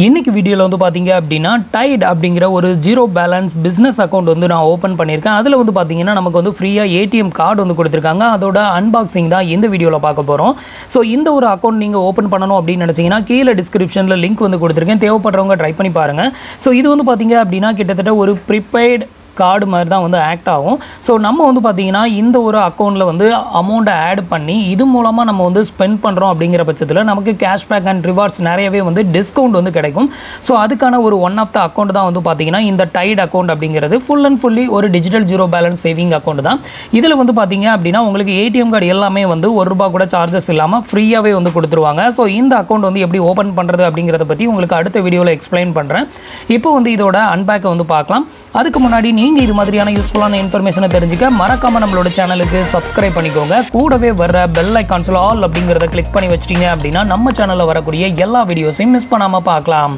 இன்னைக்கு வீடியோல வந்து பாத்தீங்க அப்படினா டைட் அப்படிங்கற ஒரு ஜீரோ பேலன்ஸ் பிசினஸ் அக்கவுண்ட் வந்து நான் ஓபன் பண்ணிருக்கேன். அதுல வந்து பாத்தீங்கன்னா நமக்கு வந்து ஃப்ரீயா ATM கார்டு வந்து கொடுத்திருக்காங்க. அதோட அன்பாக்சிங் தான் இந்த வீடியோல பார்க்க போறோம். சோ இந்த ஒரு அக்கவுண்ட் நீங்க ஓபன் பண்ணனும் அப்படி நினைச்சீங்கன்னா கீழ டிஸ்கிரிப்ஷன்ல லிங்க் வந்து கொடுத்திருக்கேன். தேவைப்படுறவங்க ட்ரை பண்ணி பாருங்க. சோ இது வந்து பாத்தீங்க அப்படினா கிட்டத்தட்ட ஒரு ப்ரீபெய்ட் கார்டு மாதிரி தான் வந்து ஆக்ட் ஆகும். ஸோ நம்ம வந்து பார்த்தீங்கன்னா இந்த ஒரு அக்கௌண்ட்டில் வந்து அமௌண்ட்டை ஆட் பண்ணி இது மூலமாக நம்ம வந்து ஸ்பெண்ட் பண்ணுறோம் அப்படிங்கிற பட்சத்தில் நமக்கு கேஷ்பேக் அண்ட் ரிவார்ட்ஸ் நிறையவே வந்து டிஸ்கவுண்ட் வந்து கிடைக்கும். ஸோ அதுக்கான ஒரு ஒன் ஆஃப் த அக்கௌண்ட் தான் வந்து பார்த்தீங்கன்னா இந்த டைட் அக்கௌண்ட் அப்படிங்கிறது ஃபுல் அண்ட் ஃபுல்லி ஒரு digital zero balance saving account தான். இதில் வந்து பார்த்தீங்க அப்படின்னா உங்களுக்கு ATM கார்டு எல்லாமே வந்து ₹1 கூட சார்ஜஸ் இல்லாமல் ஃப்ரீயாகவே வந்து கொடுத்துருவாங்க. ஸோ இந்த அக்கௌண்ட் வந்து எப்படி ஓப்பன் பண்ணுறது அப்படிங்கிறத பற்றி உங்களுக்கு அடுத்த வீடியோவில் எக்ஸ்பிளைன் பண்ணுறேன். இப்போ வந்து இதோட அன்பேக்கை வந்து பார்க்கலாம். அதுக்கு முன்னாடி நீங்கள் இது மாதிரியான யூஸ்ஃபுல்லான இன்ஃபர்மேஷனை தெரிஞ்சுக்க மறக்காமல் நம்மளோட சேனலுக்கு சப்ஸ்கிரைப் பண்ணிக்கோங்க. கூடவே வர பெல் ஐகான்ஸில் ஆல் அப்படிங்கிறத கிளிக் பண்ணி வச்சிட்டிங்க அப்படின்னா நம்ம சேனலில் வரக்கூடிய எல்லா வீடியோஸையும் மிஸ் பண்ணாமல் பார்க்கலாம்.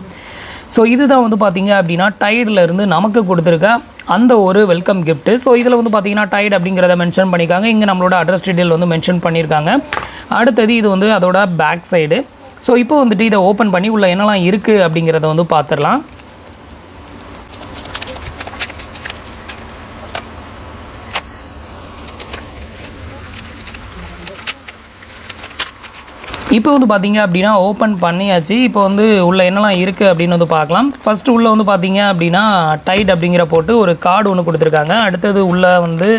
ஸோ இதுதான் வந்து பார்த்தீங்க அப்படின்னா டைடில் இருந்து நமக்கு கொடுத்துருக்க அந்த ஒரு வெல்கம் கிஃப்ட். ஸோ இதில் வந்து பார்த்தீங்கன்னா டைட் அப்படிங்கிறத மென்ஷன் பண்ணியிருக்காங்க. இங்கே நம்மளோட அட்ரஸ் டீட்டெயில் வந்து மென்ஷன் பண்ணியிருக்காங்க. அடுத்தது இது வந்து அதோட பேக் சைடு. ஸோ இப்போ வந்துட்டு இதை ஓப்பன் பண்ணி உள்ள என்னெல்லாம் இருக்குது அப்படிங்கிறத வந்து பார்த்துடலாம். இப்போ வந்து பார்த்தீங்க அப்படின்னா ஓப்பன் பண்ணியாச்சு. இப்போ வந்து உள்ள என்னெல்லாம் இருக்குது அப்படின்னு வந்து பார்க்கலாம். ஃபஸ்ட்டு உள்ளே வந்து பார்த்தீங்க அப்படின்னா டைட் அப்படிங்கிற போட்டு ஒரு கார்டு ஒன்று கொடுத்துருக்காங்க. அடுத்தது உள்ளே வந்து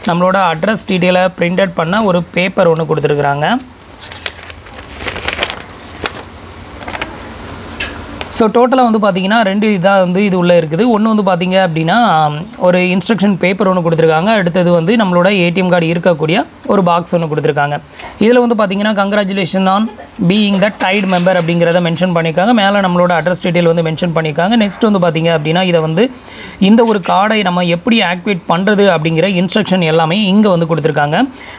நம்மளோட அட்ரஸ் டீட்டெயிலை பிரிண்டட் பண்ண ஒரு பேப்பர் ஒன்று கொடுத்துருக்குறாங்க. ஸோ டோட்டலாக வந்து பார்த்தீங்கன்னா 2 இதாக வந்து இது உள்ளே இருக்குது. ஒன்று வந்து பார்த்தீங்க அப்படின்னா ஒரு இன்ஸ்ட்ரக்ஷன் பேப்பர் ஒன்று கொடுத்துருக்காங்க. அடுத்தது வந்து நம்மளோட ATM கார்டு இருக்கக்கூடிய ஒரு பாக்ஸ் ஒன்று கொடுத்துருக்காங்க. இதில் வந்து பார்த்தீங்கன்னா congratulation on being the tight member அப்படிங்கிறத மென்ஷன் பண்ணியிருக்காங்க. மேலே நம்மளோட அட்ரஸ் டீட்டெயில் வந்து மென்ஷன் பண்ணியிருக்காங்க. நெக்ஸ்ட் வந்து பார்த்தீங்க அப்படின்னா இதை வந்து இந்த ஒரு கார்டை நம்ம எப்படி ஆக்டிவேட் பண்ணுறது அப்படிங்கிற இன்ஸ்ட்ரக்ஷன் எல்லாமே இங்கே வந்து கொடுத்துருக்காங்க.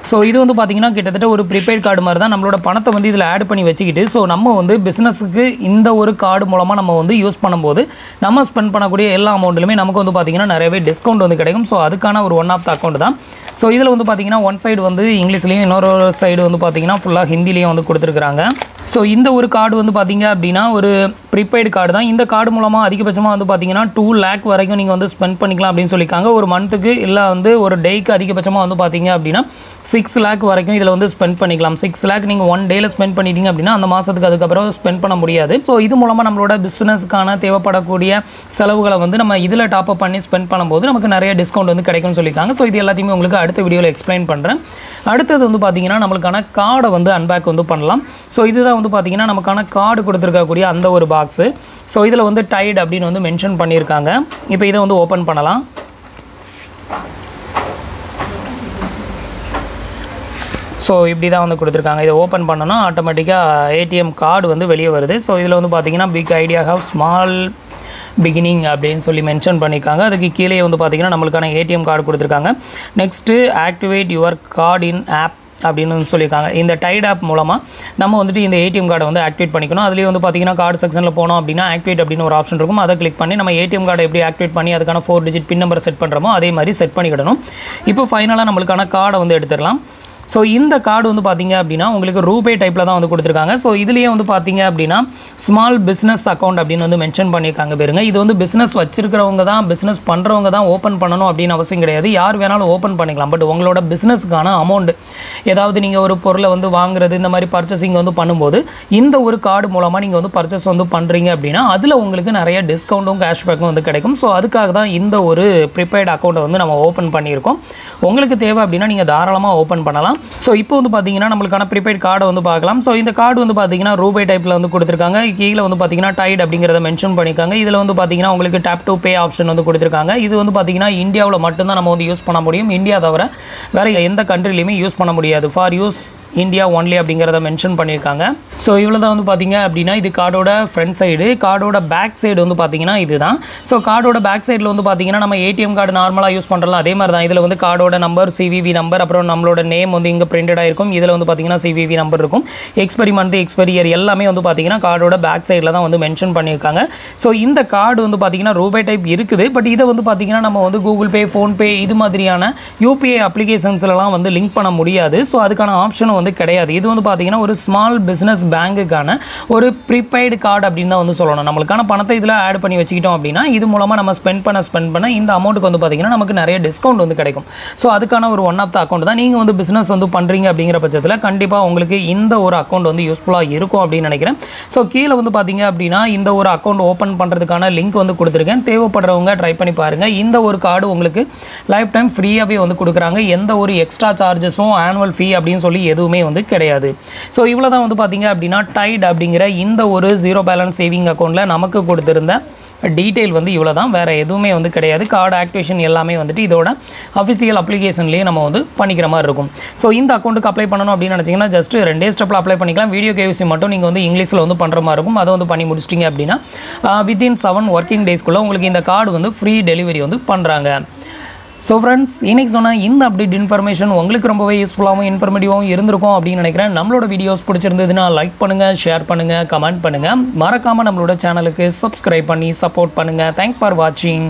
ஸோ இது வந்து பார்த்தீங்கன்னா கிட்டத்தட்ட ஒரு ப்ரீபெய்ட் கார்டு மாதிரி தான். நம்மளோட பணத்தை வந்து இதில் ஆட் பண்ணி வச்சுக்கிட்டு ஸோ நம்ம வந்து பிஸ்னஸுக்கு இந்த ஒரு கார்டு மூலமாக நம்ம வந்து யூஸ் பண்ணும்போது நம்ம ஸ்பெண்ட் பண்ணக்கூடிய எல்லா அமௌண்ட்லையுமே நமக்கு வந்து பார்த்தீங்கன்னா நிறையவே டிஸ்கவுண்ட் வந்து கிடைக்கும். ஸோ அதுக்கான ஒரு ஒன் ஆஃப் த அக்கௌண்ட் தான். ஸோ இதில் வந்து பார்த்தீங்கன்னா ஒன் சைடு வந்து இங்கிலீஷ்லேயும் இன்னொரு சைடு வந்து பார்த்தீங்கன்னா ஃபுல்லாக ஹிந்திலையும் வந்து கொடுத்துருக்குறாங்க. ஸோ இந்த ஒரு கார்டு வந்து பார்த்தீங்க அப்படின்னா ஒரு ப்ரீபெய்டு கார்டு தான். இந்த கார்டு மூலமாக அதிகபட்சமாக வந்து பார்த்தீங்கன்னா 2 lakh வரைக்கும் நீங்கள் வந்து ஸ்பெண்ட் பண்ணிக்கலாம் அப்படின்னு சொல்லியிருக்காங்க. ஒரு மந்த்துக்கு இல்லை வந்து ஒரு டேக்கு அதிகபட்சமாக வந்து பார்த்தீங்க அப்படின்னா 6 lakh வரைக்கும் இதில் வந்து ஸ்பெண்ட் பண்ணிக்கலாம். 6 lakh நீங்கள் 1 டேயில் ஸ்பெண்ட் பண்ணிட்டீங்க அப்படின்னா அந்த மாதத்துக்கு அதுக்கப்புறம் ஸ்பெண்ட் பண்ண முடியாது. ஸோ இது மூலமாக நம்மளோட பிஸ்னஸ்க்கான தேவைப்படக்கூடிய செலவுகளை வந்து நம்ம இதில் டாப்அப் பண்ணி ஸ்பெண்ட் பண்ணும்போது நமக்கு நிறைய டிஸ்கவுண்ட் வந்து கிடைக்கும்னு சொல்லியிருக்காங்க. ஸோ இது எல்லாத்தையுமே உங்களுக்கு அடுத்த வீடியோவில் எக்ஸ்பிளைன் பண்ணுறேன். அடுத்தது வந்து பார்த்தீங்கன்னா நம்மளுக்கான கார்டை வந்து அன்பேக் வந்து பண்ணலாம். ஸோ இதுதான் வந்து பார்த்தீங்கன்னா நமக்கான கார்டு கொடுத்துருக்கக்கூடிய அந்த ஒரு பாக்ஸு. ஸோ இதில் வந்து டைட் அப்படின்னு வந்து மென்ஷன் பண்ணியிருக்காங்க. இப்போ இதை வந்து ஓப்பன் பண்ணலாம். ஸோ இப்படி தான் வந்து கொடுத்துருக்காங்க. இதை ஓப்பன் பண்ணோன்னா ஆட்டோமேட்டிக்காக ATM கார்டு வந்து வெளியே வருது. ஸோ இதில் வந்து பார்த்தீங்கன்னா big idea how small beginning அப்படின்னு சொல்லி மென்ஷன் பண்ணியிருக்காங்க. அதுக்கு கீழே வந்து பார்த்தீங்கன்னா நம்மளுக்கான ATM கார்டு கொடுத்துருக்காங்க. Next activate your card in app அப்படின்னு சொல்லியிருக்காங்க. இந்த டைட் ஆப் மூலமாக நம்ம வந்துட்டு இந்த ATM கார்டை வந்து ஆக்டிவேட் பண்ணிக்கணும். அதுலேயே வந்து பார்த்தீங்கன்னா கார்டு செக்ஷனில் போனோம் அப்படின்னா ஆக்டிவேட் அப்படின்னு ஒரு ஆப்ஷன் இருக்கும். அதை கிளிக் பண்ணி நம்ம ATM கார்டை எப்படி ஆக்டிவேட் பண்ணி அதுக்கான 4 digit பின் நம்பரை செட் பண்ணுறோமோ அதே மாதிரி செட் பண்ணிக்கிடணும். இப்போ ஃபைனலாக நம்மளுக்கான கார்டை வந்து எடுத்துடலாம். ஸோ இந்த கார்டு வந்து பார்த்தீங்க அப்படின்னா உங்களுக்கு ரூபே டைப்பில் தான் வந்து கொடுத்துருக்காங்க. ஸோ இதுலேயே வந்து பார்த்தீங்க அப்படின்னா ஸ்மால் பிஸ்னஸ் அக்கௌண்ட் அப்படின்னு வந்து மென்ஷன் பண்ணியிருக்காங்க பாருங்க. இது வந்து பிஸ்னஸ் வச்சிருக்கிறவங்க தான் பிஸ்னஸ் பண்ணுறவங்க தான் ஓப்பன் பண்ணணும் அப்படின்னு அவசியம் கிடையாது. யார் வேணாலும் ஓப்பன் பண்ணிக்கலாம். பட் உங்களோட பிஸ்னஸ்க்கான அமௌண்ட் ஏதாவது நீங்கள் ஒரு பொருளை வந்து வாங்குறது இந்த மாதிரி பர்ச்சேசிங் வந்து பண்ணும்போது இந்த ஒரு கார்டு மூலமாக நீங்கள் வந்து பர்ச்சேஸ் வந்து பண்ணுறீங்க அப்படின்னா அதில் உங்களுக்கு நிறைய டிஸ்கவுண்ட்டும் கேஷ்பேக்கும் வந்து கிடைக்கும். ஸோ அதுக்காக தான் இந்த ஒரு ப்ரீபெய்ட் அக்கௌண்ட்டை வந்து நம்ம ஓப்பன் பண்ணியிருக்கோம். உங்களுக்கு தேவை அப்படின்னா நீங்கள் தாராளமாக ஓப்பன் பண்ணலாம். ஸோ இப்போ வந்து பார்த்தீங்கன்னா நம்மளுக்கான ப்ரீபெய்ட் கார்டை வந்து பார்க்கலாம். ஸோ இந்த கார்டு வந்து பார்த்தீங்கன்னா ரூபே டைப்பில் வந்து கொடுத்துருக்காங்க. கீழே வந்து பார்த்தீங்கன்னா டைட் அப்படிங்கிறத மென்ஷன் பண்ணியிருக்காங்க. இதில் வந்து பார்த்தீங்கன்னா உங்களுக்கு டேப் டு பே ஆப்ஷன் வந்து கொடுத்துருக்காங்க. இது வந்து பார்த்தீங்கன்னா இந்தியாவில் மட்டும்தான் நம்ம வந்து யூஸ் பண்ண முடியும். இந்தியா தவிர வேறு எந்த கண்ட்ரிலையுமே யூஸ் பண்ண முடியாது. ஃபார் யூஸ் இந்தியா ஒன்லி அப்படிங்கிறத மென்ஷன் பண்ணியிருக்காங்க. ஸோ இவ்வளோ தான் வந்து பார்த்தீங்க அப்படின்னா இது கார்டோட ஃப்ரண்ட் சைடு. கார்டோட பேக் சைடு வந்து பார்த்தீங்கன்னா இதுதான். ஸோ கார்டோட பேக் சைடில் வந்து பார்த்தீங்கன்னா நம்ம ATM கார்டு நார்மலாக யூஸ் பண்ணுறலாம் அதே மாதிரி தான். இதில் வந்து கார்டோட நம்பர் CVV நம்பர் அப்புறம் நம்மளோட நேம் வந்து இங்கே பிரிண்டடாக இருக்கும். இதில் வந்து பார்த்தீங்கன்னா CVV நம்பர் இருக்கும். எக்ஸ்பைரி மந்த் எக்ஸ்பைரி இயர் எல்லாமே வந்து பார்த்தீங்கன்னா கார்டோட பேக் சைடில் தான் வந்து மென்ஷன் பண்ணியிருக்காங்க. ஸோ இந்த கார்டு வந்து பார்த்தீங்கன்னா ரூபே டைப் இருக்குது. பட் இதை வந்து பார்த்தீங்கன்னா நம்ம வந்து கூகுள் பே ஃபோன்பே இது மாதிரியான UPI அப்ளிகேஷன்ஸ்லாம் வந்து லிங்க் பண்ண முடியாது. ஸோ அதுக்கான ஆப்ஷன் வந்து கிடையாது. இது வந்து பார்த்தீங்கன்னா ஒரு ஸ்மால் பிஸ்னஸ் பேங்குக்கான ஒரு ப்ரீபெய்டு கார்டு அப்படின்னு தான் வந்து சொல்லணும். நம்மளுக்கான பணத்தை இதில் ஆட் பண்ணி வச்சுக்கிட்டோம் அப்படின்னா இது மூலமாக நம்ம ஸ்பெண்ட் பண்ண இந்த அமௌண்ட்டுக்கு வந்து பார்த்தீங்கன்னா நமக்கு நிறைய டிஸ்கவுண்ட் வந்து கிடைக்கும். ஸோ அதுக்கான ஒரு ஒன் ஆஃப் த அக்கௌண்ட் தான். நீங்கள் வந்து பிஸ்னஸ் வந்து பண்ணுறீங்க அப்படிங்கிற பட்சத்தில் கண்டிப்பாக உங்களுக்கு இந்த ஒரு அக்கௌண்ட் வந்து யூஸ்ஃபுல்லாக இருக்கும் அப்படின்னு நினைக்கிறேன். ஸோ கீழே வந்து பார்த்தீங்க அப்படின்னா இந்த ஒரு அக்கௌண்ட் ஓப்பன் பண்ணுறதுக்கான லிங்க் வந்து கொடுத்துருக்கேன். தேவைப்படுறவங்க ட்ரை பண்ணி பாருங்கள். இந்த ஒரு கார்டு உங்களுக்கு லைஃப் டைம் ஃப்ரீயாகவே வந்து கொடுக்குறாங்க. எந்த ஒரு எக்ஸ்ட்ரா சார்ஜஸும் ஆனுவல் ஃபீ அப்படின்னு சொல்லி எதுவுமே வந்து கிடையாது. ஸோ இவ்வளோ தான் வந்து பார்த்தீங்க அப்படின்னா டைட் அப்படிங்கிற இந்த ஒரு ஜீரோ பேலன்ஸ் சேவிங் அக்கௌண்ட்டில் நமக்கு கொடுத்துருந்த டீட்டெயில் வந்து இவ்வளோ தான். வேறு எதுவுமே வந்து கிடையாது. கார்டு ஆக்டிவேஷன் எல்லாமே வந்துட்டு இதோட அஃபிஷியல் அப்ளிகேஷன்லேயே நம்ம வந்து பண்ணிக்கிற மாதிரி இருக்கும். ஸோ இந்த அக்கௌண்ட்டுக்கு அப்ளை பண்ணணும் அப்படின்னு நினச்சிங்கன்னா ஜஸ்ட் 2 ஸ்டெப்பில் அப்ளை பண்ணிக்கலாம். வீடியோ கேவிசி மட்டும் நீங்கள் வந்து இங்கிலீஷில் வந்து பண்ணுற மாதிரி இருக்கும். அதை வந்து பண்ணி முடிச்சிட்டிங்க அப்படின்னா வித்தின் 7 ஒர்க்கிங் டேஸ்க்குள்ளே உங்களுக்கு இந்த கார்டு வந்து ஃப்ரீ டெலிவரி வந்து பண்ணுறாங்க. ஸோ ஃப்ரெண்ட்ஸ், இன்றைக்கி சொன்னால் இந்த அப்டேட் இன்ஃபர்மேஷன் உங்களுக்கு ரொம்பவே யூஸ்ஃபுல்லாகவும் இன்ஃபர்மேட்டிவாகவும் இருந்திருக்கும் அப்படின்னு நினைக்கிறேன். நம்மளோட வீடியோஸ் பிடிச்சிருந்ததுன்னா லைக் பண்ணுங்கள், ஷேர் பண்ணுங்கள், கமெண்ட் பண்ணுங்கள். மறக்காமல் நம்மளோட சேனலுக்கு சப்ஸ்கிரைப் பண்ணி சப்போர்ட் பண்ணுங்கள். தேங்க்ஸ் ஃபார் வாட்சிங்.